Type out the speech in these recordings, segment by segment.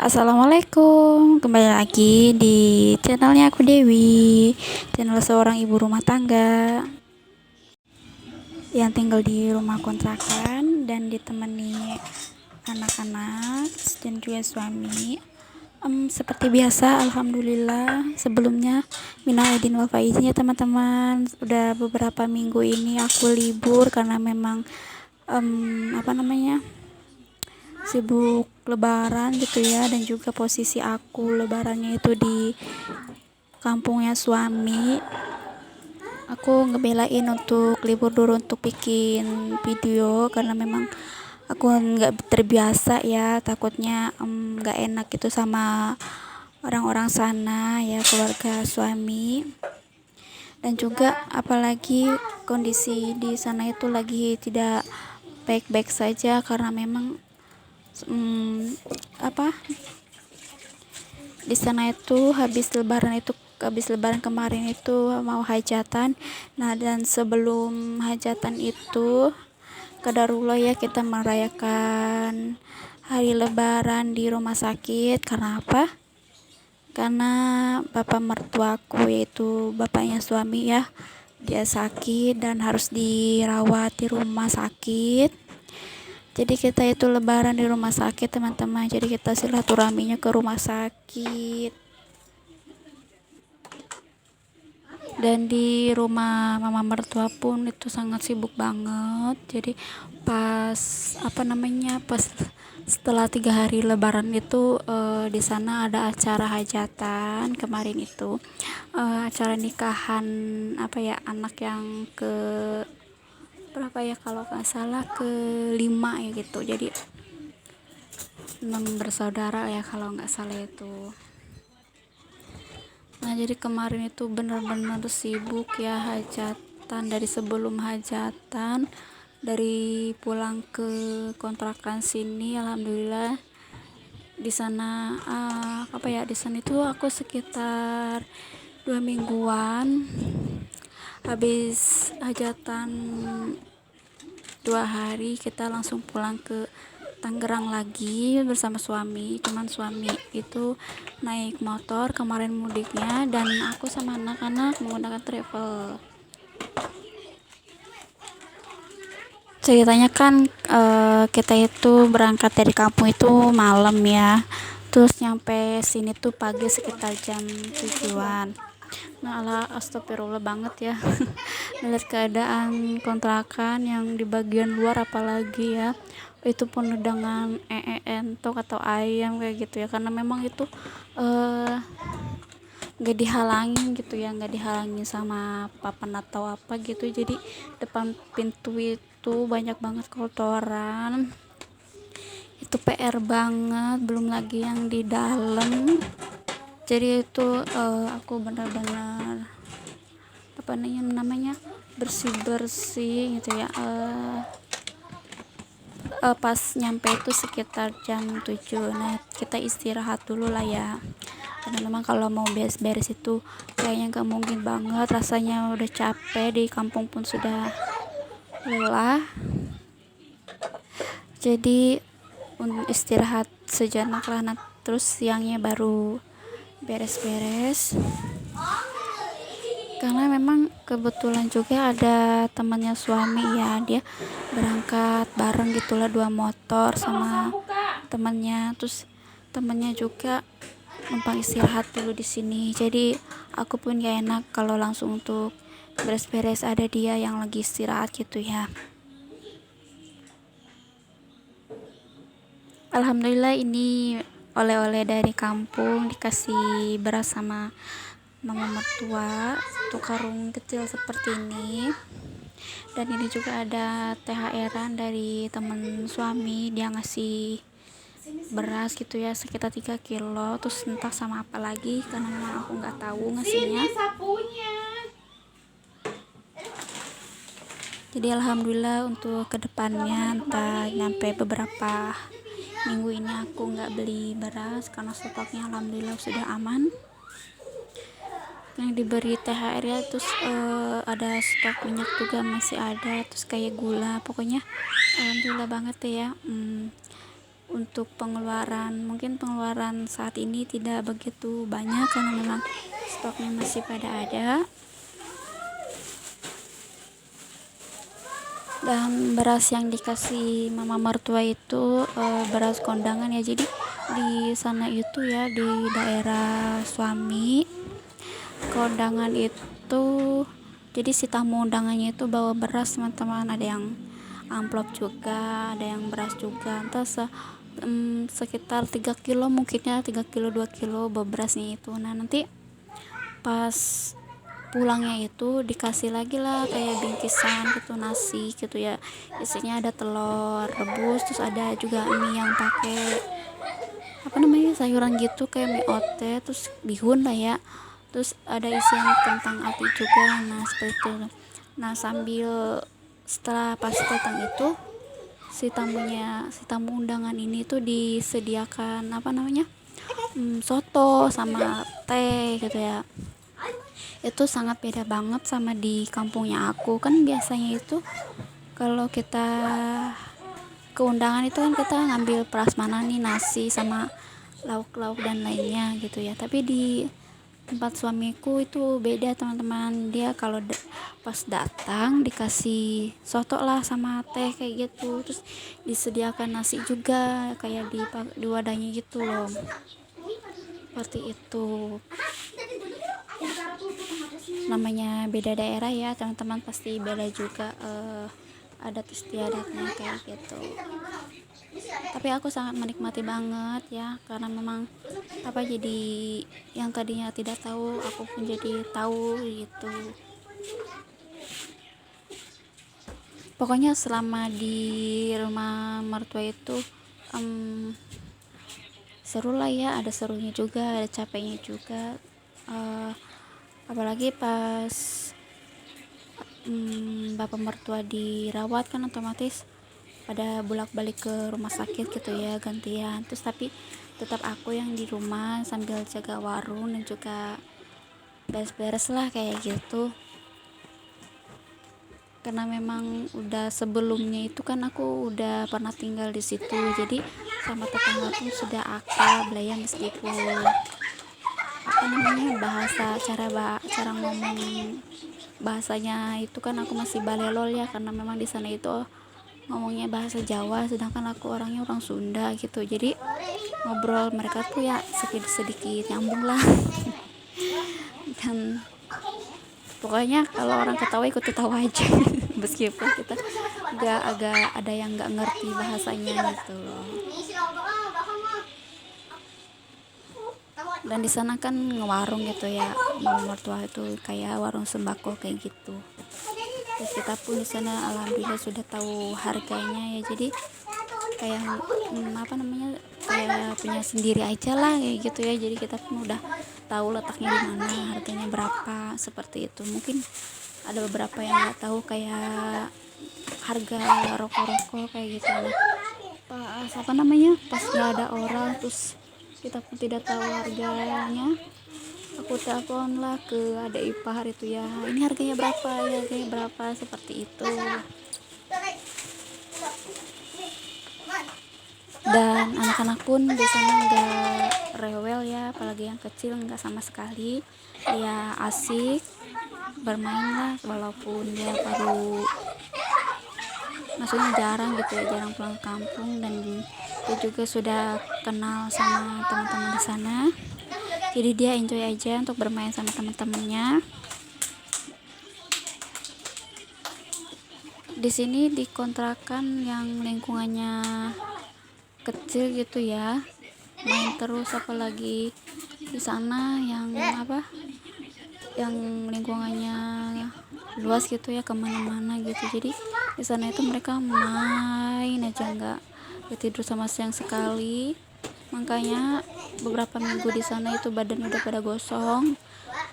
Assalamualaikum, kembali lagi di channelnya aku Dewi, channel seorang ibu rumah tangga yang tinggal di rumah kontrakan dan ditemani anak-anak dan juga suami. Seperti biasa, alhamdulillah. Sebelumnya minal aidin wal faizin ya teman-teman. Udah beberapa minggu ini aku libur karena memang sibuk lebaran gitu ya, dan juga posisi aku lebarannya itu di kampungnya suami. Aku ngebelain untuk libur dulu untuk bikin video karena memang aku nggak terbiasa ya, takutnya nggak enak gitu sama orang-orang sana ya, keluarga suami. Dan juga apalagi kondisi di sana itu lagi tidak baik-baik saja karena memang di sana itu habis lebaran kemarin itu mau hajatan. Nah, dan sebelum hajatan itu qadarullah ya, kita merayakan hari lebaran di rumah sakit. Karena apa? Karena bapak mertuaku, yaitu bapaknya suami ya, dia sakit dan harus dirawat di rumah sakit. Jadi kita itu lebaran di rumah sakit teman-teman. Jadi kita silaturahminya ke rumah sakit. Dan di rumah mama mertua pun itu sangat sibuk banget. Jadi pas pas setelah 3 hari lebaran itu di sana ada acara hajatan kemarin itu, acara nikahan anak yang ke berapa ya, kalau nggak salah ke-5 ya gitu. Jadi 6 bersaudara ya kalau nggak salah itu. Nah, jadi kemarin itu benar-benar sibuk ya hajatan. Dari sebelum hajatan, dari pulang ke kontrakan sini, alhamdulillah di sana di sana itu aku sekitar 2 mingguan. Habis hajatan 2 hari kita langsung pulang ke Tangerang lagi bersama suami. Cuman suami itu naik motor kemarin mudiknya, dan aku sama anak-anak menggunakan travel. Ceritanya kan kita itu berangkat dari kampung itu malam ya, terus nyampe sini tuh pagi sekitar jam 7-an. Nah, astagfirullah banget ya melihat keadaan kontrakan yang di bagian luar, apalagi ya itu pun dengan entok atau ayam kayak gitu ya, karena memang itu nggak dihalangin gitu ya, nggak dihalangin sama papan atau apa gitu. Jadi depan pintu itu banyak banget kotoran, itu PR banget, belum lagi yang di dalam. Jadi itu aku benar-benar bersih-bersih gitu ya. Pas nyampe itu sekitar jam 7. Nah, kita istirahat dulu lah ya, karena memang kalau mau beres-beres itu kayaknya gak mungkin banget, rasanya udah capek, di kampung pun sudah lelah. Jadi istirahat sejenak lah. Nah, terus siangnya baru beres-beres, karena memang kebetulan juga ada temannya suami ya, dia berangkat bareng gitulah, 2 motor sama temannya. Terus temannya juga numpang istirahat dulu di sini. Jadi aku pun gak enak kalau langsung untuk beres-beres, ada dia yang lagi istirahat gitu ya. Alhamdulillah ini oleh-oleh dari kampung, dikasih beras sama mama mertua, tuh karung kecil seperti ini. Dan ini juga ada THR-an dari temen suami, dia ngasih beras gitu ya sekitar 3 kilo, terus entah sama apa lagi karena memang aku nggak tahu ngasihnya. Jadi alhamdulillah untuk kedepannya, entah nyampe beberapa minggu ini aku nggak beli beras karena stoknya alhamdulillah sudah aman. Yang diberi THR ya, terus ada stok minyak juga masih ada, terus kayak gula, pokoknya alhamdulillah banget ya. untuk pengeluaran, mungkin pengeluaran saat ini tidak begitu banyak karena memang stoknya masih pada ada. Dan beras yang dikasih mama mertua itu beras kondangan ya, jadi di sana itu ya, di daerah suami kondangan itu, jadi si tamu undangannya itu bawa beras teman-teman, ada yang amplop juga, ada yang beras juga, entah sekitar 3 kilo mungkin ya, 3 kilo 2 kilo berasnya itu. Nah nanti pas pulangnya itu dikasih lagi lah kayak bingkisan gitu, nasi gitu ya, isinya ada telur rebus, terus ada juga mie yang pakai apa namanya, sayuran gitu kayak mie ote, terus bihun lah ya, terus ada isian kentang ati juga. Nah seperti itu. Nah sambil setelah pas datang itu, si tamu undangan ini tuh disediakan apa namanya, soto sama teh gitu ya. Itu sangat beda banget sama di kampungnya aku. Kan biasanya itu kalau kita ke undangan itu kan kita ngambil prasmanan nih, nasi sama lauk-lauk dan lainnya gitu ya, tapi di tempat suamiku itu beda teman-teman. Dia kalau pas datang dikasih soto lah sama teh kayak gitu, terus disediakan nasi juga kayak di wadahnya gitu loh, seperti itu. Namanya beda daerah ya teman-teman, pasti beda juga adat istiadatnya kayak gitu. Tapi aku sangat menikmati banget ya, karena memang apa, jadi yang tadinya tidak tahu aku pun jadi tahu gitu. Pokoknya selama di rumah mertua itu seru lah ya, ada serunya juga, ada capeknya juga. Apalagi pas bapak mertua dirawat kan otomatis pada bolak-balik ke rumah sakit gitu ya, gantian. Terus tapi tetap aku yang di rumah sambil jaga warung dan juga beres-beres lah kayak gitu, karena memang udah sebelumnya itu kan aku udah pernah tinggal di situ, jadi sama tetangga pun sudah akrab lah ya, meskipun apa namanya, cara ngomong bahasanya itu kan aku masih balelol ya, karena memang di sana itu ngomongnya bahasa Jawa, sedangkan aku orangnya orang Sunda gitu, jadi ngobrol mereka tuh ya sedikit nyambung lah. Dan pokoknya kalau orang ketawa ikut ketawa aja meskipun kita agak ada yang nggak ngerti bahasanya gitu loh. Dan di sana kan ngewarung gitu ya, mertua itu kayak warung sembako kayak gitu. Terus kita pun di sana alhamdulillah sudah tahu harganya ya, jadi kayak apa namanya, kayak punya sendiri aja lah kayak gitu ya, jadi kita pun udah tahu letaknya di mana, harganya berapa, seperti itu. Mungkin ada beberapa yang nggak tahu kayak harga rokok-rokok kayak gitu lah. Pas apa namanya, pas nggak ada orang terus kita pun tidak tahu harganya, aku telepon lah ke adik ipar itu ya, ini harganya berapa ya, harganya berapa, seperti itu. Dan anak-anak pun di sana nggak rewel ya, apalagi yang kecil nggak sama sekali, dia asik bermain lah, walaupun dia baru, maksudnya jarang gitu ya, jarang pulang kampung, dan dia juga sudah kenal sama teman-teman di sana, jadi dia enjoy aja untuk bermain sama teman-temannya. Di sini di kontrakan yang lingkungannya kecil gitu ya, main terus, apalagi di sana yang apa, yang lingkungannya luas gitu ya, kemana-mana gitu, jadi di sana itu mereka main aja, nggak tidur sama siang sekali. Makanya beberapa minggu di sana itu badan udah pada gosong,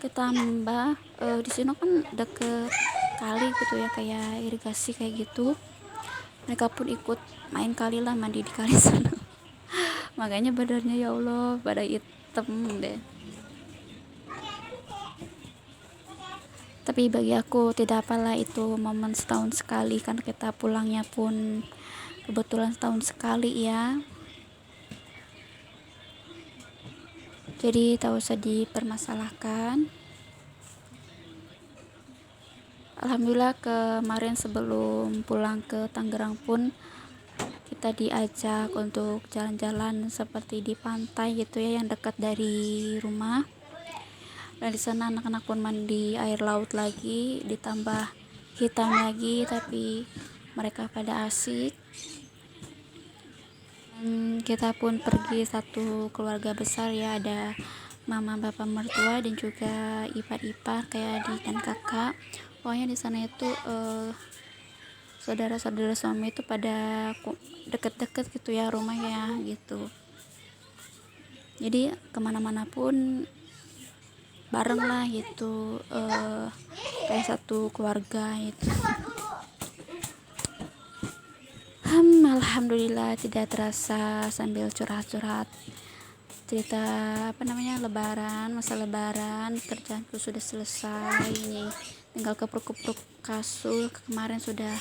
ditambah di sini kan deket kali gitu ya, kayak irigasi kayak gitu, mereka pun ikut main kali lah, mandi di kali sana. Makanya badannya ya Allah pada hitam deh. Tapi bagi aku tidak apalah, itu momen setahun sekali kan, kita pulangnya pun kebetulan setahun sekali ya. jadi tak usah dipermasalahkan. Alhamdulillah kemarin sebelum pulang ke Tangerang pun kita diajak untuk jalan-jalan seperti di pantai gitu ya, yang dekat dari rumah. Dan di sana anak-anak pun mandi air laut lagi, ditambah hitam lagi, tapi mereka pada asik. Kita pun pergi satu keluarga besar ya, ada mama bapak mertua dan juga ipar-ipar kayak adik dan kakak. Pokoknya di sana itu saudara-saudara suami itu pada deket-deket gitu ya rumahnya gitu. Jadi kemana-mana pun bareng lah gitu, kayak satu keluarga itu. Alhamdulillah tidak terasa sambil curhat-curhat cerita lebaran, masa lebaran, kerjaanku sudah selesai, ini tinggal kepruk-kepruk kasur. Kemarin sudah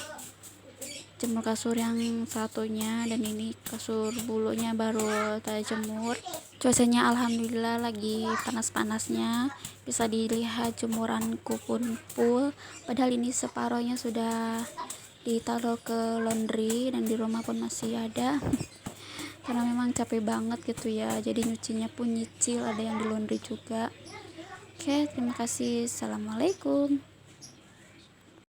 jemur kasur yang satunya, dan ini kasur bulunya baru saya jemur. Cuacanya alhamdulillah lagi panas-panasnya, bisa dilihat jemuranku pun full, padahal ini separohnya sudah ditaruh ke laundry dan di rumah pun masih ada. Karena memang capek banget gitu ya, jadi nyucinya pun nyicil, ada yang di laundry juga. Oke, terima kasih. Assalamualaikum.